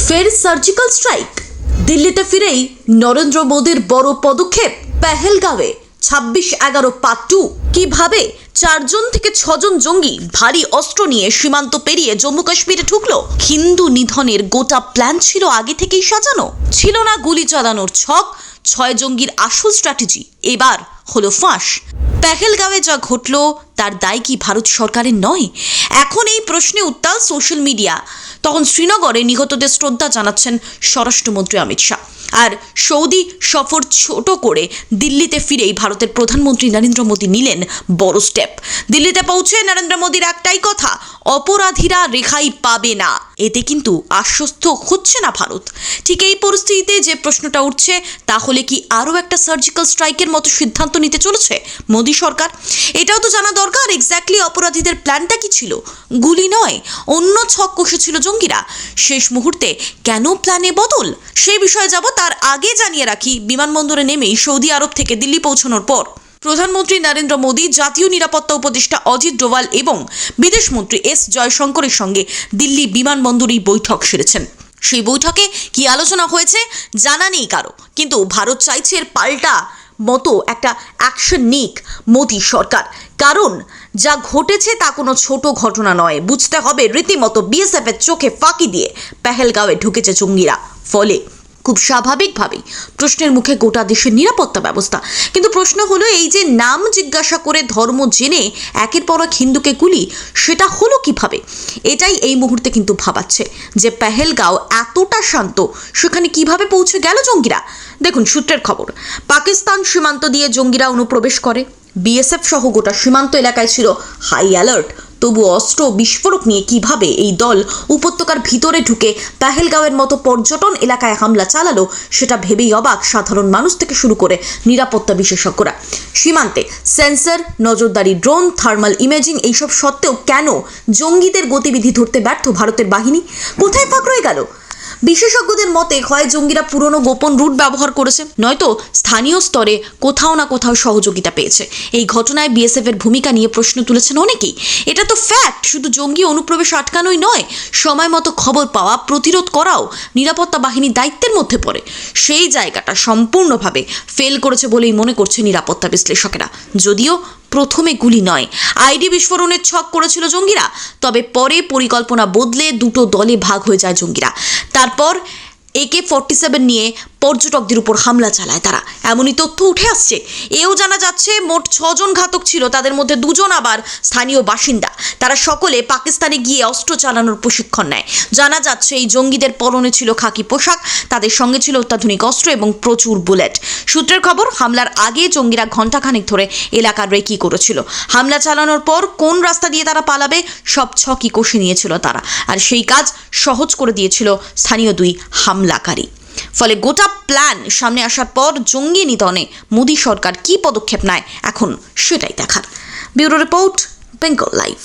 ফের surgical strike. দিল্লিতে ফিরেই নরেন্দ্র মোদীর বড় পদক্ষেপ। পেহেলগাঁওয়ে 26/11 পার্ট 2। কিভাবে 4 জন থেকে 6 জন জঙ্গি ভারী অস্ত্র নিয়ে সীমান্ত পেরিয়ে জম্মু কাশ্মীরে ঢুকলো। হিন্দু নিধনের গোটা প্ল্যান ছিল আগে থেকেই সাজানো, ছিল না গুলি চালানোর ছক। 6 জঙ্গির আসল স্ট্র্যাটেজি এবার হলো ফাঁস। পেহেলগাঁওয়ে যা ঘটলো তার দায় কি ভারত সরকারের নয়? এখন এই প্রশ্নে উত্তাল সোশ্যাল মিডিয়া। তখন শ্রীনগরে নিহতদের শ্রদ্ধা জানাচ্ছেন স্বরাষ্ট্রমন্ত্রী অমিত শাহ। আর সৌদি সফর ছোট করে দিল্লিতে ফিরেই ভারতের প্রধানমন্ত্রী নরেন্দ্র মোদী নিলেন বড় স্টেপ। দিল্লিতে পৌঁছে নরেন্দ্র মোদীর একটাই কথা, অপরাধীরা রেহাই পাবে না। এতে কিন্তু আশ্বস্ত হচ্ছে না ভারত। ঠিক এই পরিস্থিতিতে যে প্রশ্নটা উঠছে, তাহলে কি আরও একটা সার্জিক্যাল স্ট্রাইকের মতো সিদ্ধান্ত নিতে চলেছে মোদী সরকার? এটাও তো জানা দরকার এক্স্যাক্টলি অপরাধীদের প্ল্যানটা কি ছিল। গুলি নয়, অন্য ছক কষেছিল জঙ্গিরা। শেষ মুহূর্তে কেন প্ল্যানে বদল, সেই বিষয়ে যাব। তার আগে জানিয়ে রাখি, বিমানবন্দরে নেমেই সৌদি আরব থেকে দিল্লি পৌঁছানোর পর প্রধানমন্ত্রী নরেন্দ্র মোদী, জাতীয় নিরাপত্তা উপদেষ্টা অজিত ডোভাল এবং বিদেশমন্ত্রী এস জয়শঙ্করের সঙ্গে দিল্লি বিমানবন্দরেই বৈঠক সেরেছেন। সেই বৈঠকে কি আলোচনা হয়েছে জানা নেই কারো, কিন্তু ভারত চাইছে এর পাল্টা মতো একটা অ্যাকশন নিক মোদী সরকার। কারণ যা ঘটেছে তা কোনো ছোট ঘটনা নয়। বুঝতে হবে, রীতিমতো বিএসএফ এর চোখে ফাঁকি দিয়ে পেহেলগাঁওয়ে ঢুকেছে জঙ্গিরা। ফলে খুব স্বাভাবিকভাবেই প্রশ্নের মুখে গোটা দেশের নিরাপত্তা ব্যবস্থা। কিন্তু প্রশ্ন হলো, এই যে নাম জিজ্ঞাসা করে ধর্ম জেনে একের পর এক হিন্দুকে গুলি, সেটা হলো কিভাবে? এটাই এই মুহূর্তে কিন্তু ভাবাচ্ছে যে পেহেলগাঁও এতটা শান্ত, সেখানে কিভাবে পৌঁছে গেল জঙ্গিরা। দেখুন সূত্রের খবর, পাকিস্তান সীমান্ত দিয়ে জঙ্গিরা অনুপ্রবেশ করে। বিএসএফ সহ গোটা সীমান্ত এলাকায় ছিল হাই অ্যালার্ট। তবু অস্ত্র বিস্ফোরক নিয়ে কিভাবে এই দল উপত্যকার ভিতরে ঢুকে পেহেলগাঁওয়ের মতো পর্যটন এলাকায় হামলা চালালো, সেটা ভেবেই অবাক সাধারণ মানুষ থেকে শুরু করে নিরাপত্তা বিশেষজ্ঞরা। সীমান্তে সেন্সর, নজরদারি ড্রোন, থার্মাল ইমেজিং এইসব সত্ত্বেও কেন জঙ্গিদের গতিবিধি ধরতে ব্যর্থ ভারতের বাহিনী? কোথায় ফাঁক রয়ে গেল? বিশেষজ্ঞদের মতে, হয় জঙ্গিরা পুরনো গোপন রুট ব্যবহার করেছে, নয়তো স্থানীয় স্তরে কোথাও না কোথাও সহযোগিতা পেয়েছে। এই ঘটনায় বিএসএফ এর ভূমিকা নিয়ে প্রশ্ন তুলেছেন অনেকেই। এটা তো ফ্যাক্ট, শুধু জঙ্গি অনুপ্রবেশ আটকানোই নয়, সময় মতো খবর পাওয়া, প্রতিরোধ করাও নিরাপত্তা বাহিনীর দায়িত্বের মধ্যে পড়ে। সেই জায়গাটা সম্পূর্ণভাবে ফেল করেছে বলেই মনে করছে নিরাপত্তা বিশ্লেষকেরা। যদিও প্রথমে গুলি নয়, আইডি বিস্ফোরণের ছক করেছিল জঙ্গিরা, তবে পরে পরিকল্পনা বদলে দুটো দলে ভাগ হয়ে যায় জঙ্গিরা। তারপর AK-47 নিয়ে পর্যটকদের উপর হামলা চালায় তারা, এমনই তথ্য উঠে আসছে। এও জানা যাচ্ছে মোট 6 জন ঘাতক ছিল, তাদের মধ্যে 2 জন আবার স্থানীয় বাসিন্দা। তারা সকলে পাকিস্তানে গিয়ে অস্ত্র চালানোর প্রশিক্ষণ নেয়। জানা যাচ্ছে এই জঙ্গিদের পরনে ছিল খাকি পোশাক, তাদের সঙ্গে ছিল অত্যাধুনিক অস্ত্র এবং প্রচুর বুলেট। সূত্রের খবর, হামলার আগে জঙ্গিরা ঘণ্টাখানেক ধরে এলাকার রেকি করেছিল। হামলা চালানোর পর কোন রাস্তা দিয়ে তারা পালাবে সব ছকই কষে নিয়েছিল তারা, আর সেই কাজ সহজ করে দিয়েছিল স্থানীয় 2 হামলাকারী। ফলে গোটা প্ল্যান সামনে আসার পর জঙ্গি নিধনে মোদী সরকার কি পদক্ষেপ নেয় এখন সেটাই দেখার। Bureau report, Bengal live.